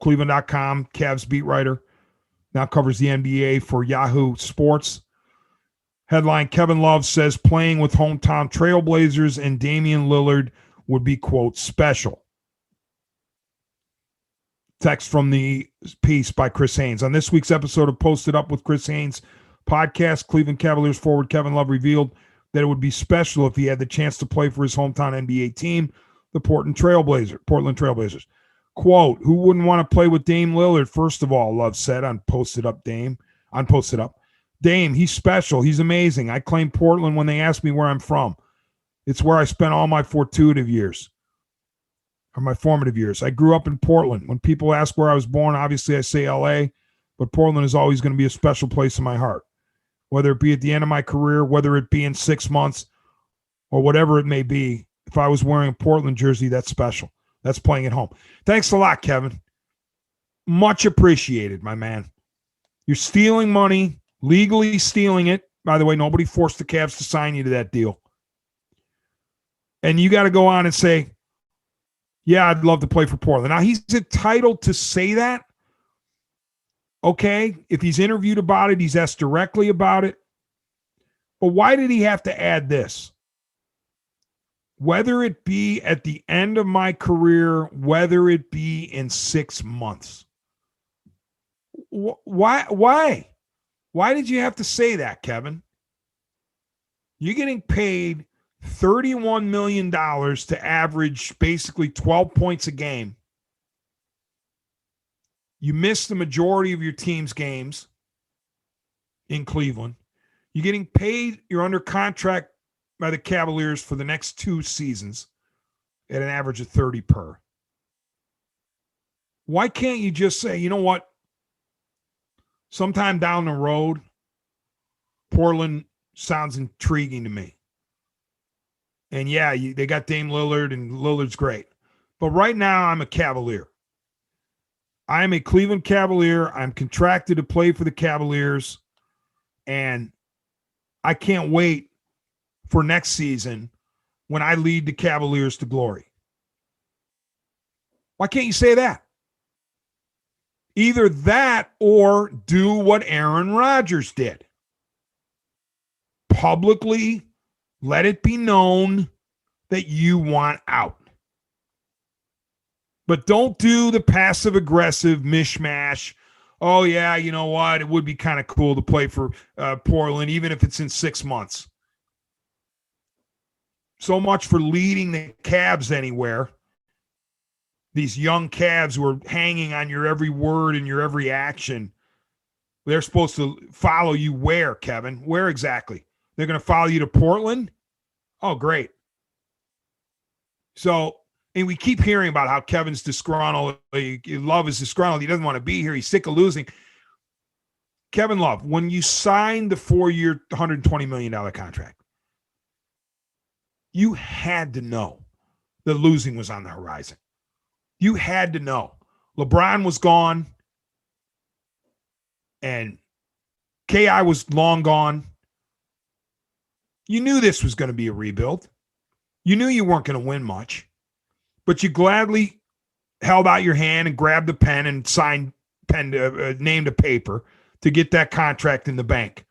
Cleveland.com Cavs beat writer, now covers the NBA for Yahoo Sports. Headline, Kevin Love says playing with hometown Trailblazers and Damian Lillard would be, quote, special. Text from the piece by Chris Haynes. On this week's episode of Posted Up with Chris Haynes podcast, Cleveland Cavaliers forward Kevin Love revealed that it would be special if he had the chance to play for his hometown NBA team, the Portland Trailblazers. Quote, who wouldn't want to play with Dame Lillard? First of all, Love said on Posted Up. Dame, he's special. He's amazing. I claim Portland when they ask me where I'm from. It's where I spent all my formative years. I grew up in Portland. When people ask where I was born, obviously I say LA, but Portland is always going to be a special place in my heart. Whether it be at the end of my career, whether it be in 6 months, or whatever it may be, if I was wearing a Portland jersey, that's special. That's playing at home. Thanks a lot, Kevin. Much appreciated, my man. You're stealing money, legally stealing it. By the way, nobody forced the Cavs to sign you to that deal. And you got to go on and say, yeah, I'd love to play for Portland. Now, he's entitled to say that. Okay, if he's interviewed about it, he's asked directly about it. But why did he have to add this? Whether it be at the end of my career, whether it be in 6 months. Why? Why did you have to say that, Kevin? You're getting paid $31 million to average basically 12 points a game. You missed the majority of your team's games in Cleveland. You're getting paid. You're under contract by the Cavaliers for the next 2 seasons at an average of 30 per. Why can't you just say, you know what? Sometime down the road, Portland sounds intriguing to me. And yeah, they got Dame Lillard, and Lillard's great. But right now, I'm a Cavalier. I am a Cleveland Cavalier. I'm contracted to play for the Cavaliers. And I can't wait for next season when I lead the Cavaliers to glory. Why can't you say that? Either that or do what Aaron Rodgers did. Publicly let it be known that you want out. But don't do the passive-aggressive mishmash. Oh, yeah, you know what? It would be kind of cool to play for Portland, even if it's in 6 months. So much for leading the Cavs anywhere. These young Cavs who are hanging on your every word and your every action. They're supposed to follow you where, Kevin? Where exactly? They're going to follow you to Portland? Oh, great. So, and we keep hearing about how Kevin's disgruntled. Love is disgruntled. He doesn't want to be here. He's sick of losing. Kevin Love, when you signed the 4-year, $120 million contract, you had to know that losing was on the horizon. You had to know. LeBron was gone, and KI was long gone. You knew this was going to be a rebuild. You knew you weren't going to win much, but you gladly held out your hand and grabbed the pen and named a paper to get that contract in the bank.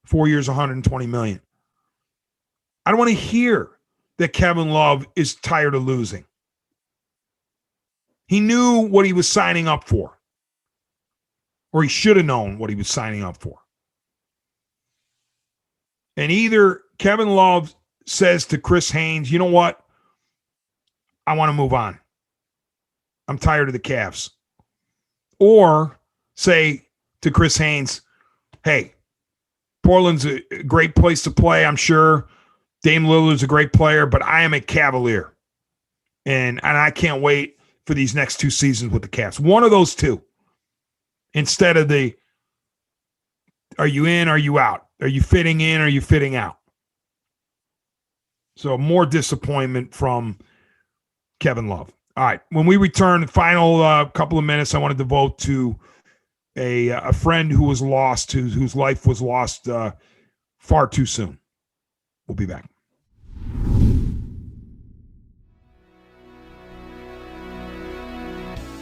4 years, $120 million. I don't want to hear that Kevin Love is tired of losing. He knew what he was signing up for, or he should have known what he was signing up for. And either Kevin Love says to Chris Haynes, you know what? I want to move on. I'm tired of the Cavs. Or say to Chris Haynes, hey, Portland's a great place to play, I'm sure. Dame Lillard's a great player, but I am a Cavalier. And I can't wait for these next 2 seasons with the Cavs. One of those two. Instead of the, are you in, are you out? Are you fitting in, are you fitting out? So more disappointment from Kevin Love. All right. When we return, the final couple of minutes, I want to devote to a friend who was lost, whose life was lost far too soon. We'll be back.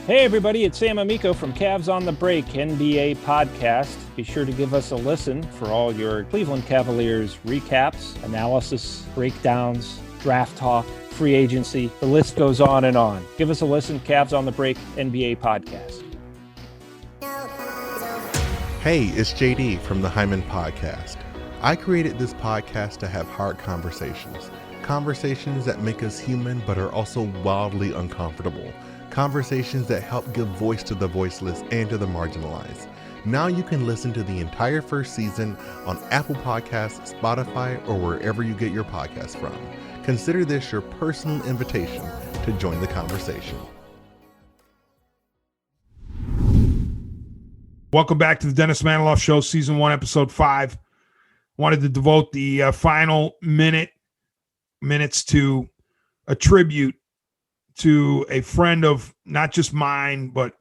Hey everybody, it's Sam Amico from Cavs on the Break NBA podcast. Be sure to give us a listen for all your Cleveland Cavaliers recaps, analysis, breakdowns, draft talk, free agency. The list goes on and on. Give us a listen, Cavs on the Break NBA podcast. Hey, it's JD from the Hyman Podcast. I created this podcast to have hard conversations. Conversations that make us human but are also wildly uncomfortable. Conversations that help give voice to the voiceless and to the marginalized. Now you can listen to the entire first season on Apple Podcasts, Spotify, or wherever you get your podcasts from. Consider this your personal invitation to join the conversation. Welcome back to the Dennis Manoloff Show, Season 1, Episode 5. Wanted to devote the final minutes to a tribute to a friend of not just mine, but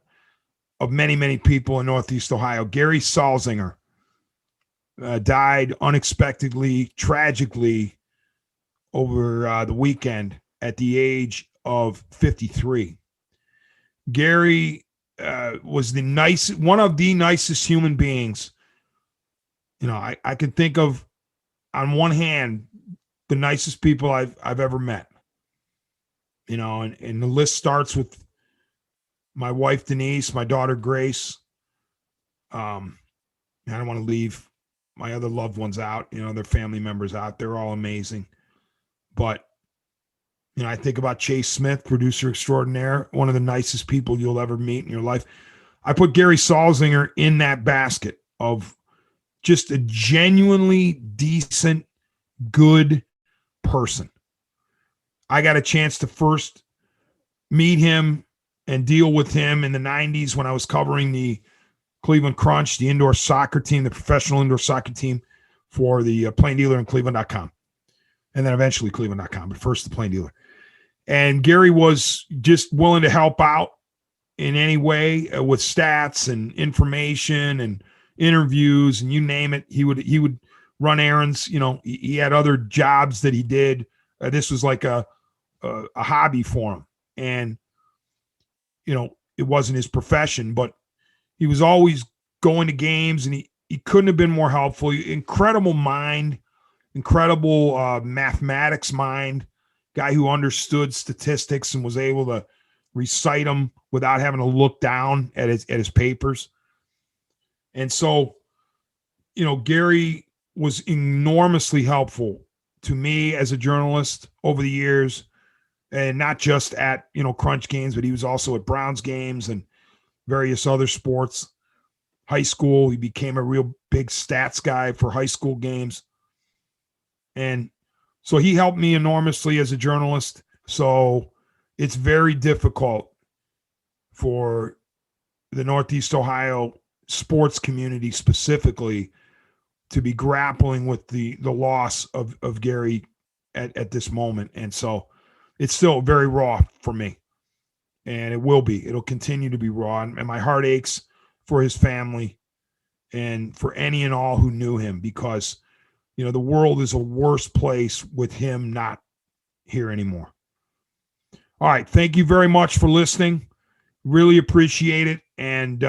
of many, many people in Northeast Ohio. Gary Salzinger died unexpectedly, tragically, over the weekend at the age of 53. Gary was one of the nicest human beings. You know, I can think of, on one hand, the nicest people I've ever met. You know, and the list starts with my wife, Denise, my daughter, Grace. I don't want to leave my other loved ones out, you know, their family members out. They're all amazing. But, you know, I think about Chase Smith, producer extraordinaire, one of the nicest people you'll ever meet in your life. I put Gary Salzinger in that basket of just a genuinely decent, good person. I got a chance to first meet him and deal with him in the 90s when I was covering the Cleveland Crunch, the indoor soccer team, the professional indoor soccer team for the Plain Dealer and Cleveland.com. And then eventually Cleveland.com, but first the Plain Dealer. And Gary was just willing to help out in any way with stats and information and interviews and you name it. He would run errands. You know, he had other jobs that he did. This was like a hobby for him. And, you know, it wasn't his profession, but he was always going to games and he couldn't have been more helpful. Incredible mind, incredible mathematics mind, guy who understood statistics and was able to recite them without having to look down at his papers. And so, you know, Gary was enormously helpful to me as a journalist over the years, and not just at, you know, Crunch games, but he was also at Browns games and various other sports. High school, he became a real big stats guy for high school games. And so he helped me enormously as a journalist. So it's very difficult for the Northeast Ohio sports community specifically to be grappling with the loss of Gary at this moment. And so it's still very raw for me, and it will be. It'll continue to be raw, and my heart aches for his family and for any and all who knew him, because, you know, the world is a worse place with him not here anymore. All right. Thank you very much for listening. Really appreciate it. And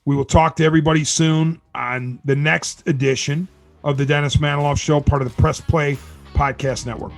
we will talk to everybody soon on the next edition of the Dennis Manoloff Show, part of the Press Play Podcast Network.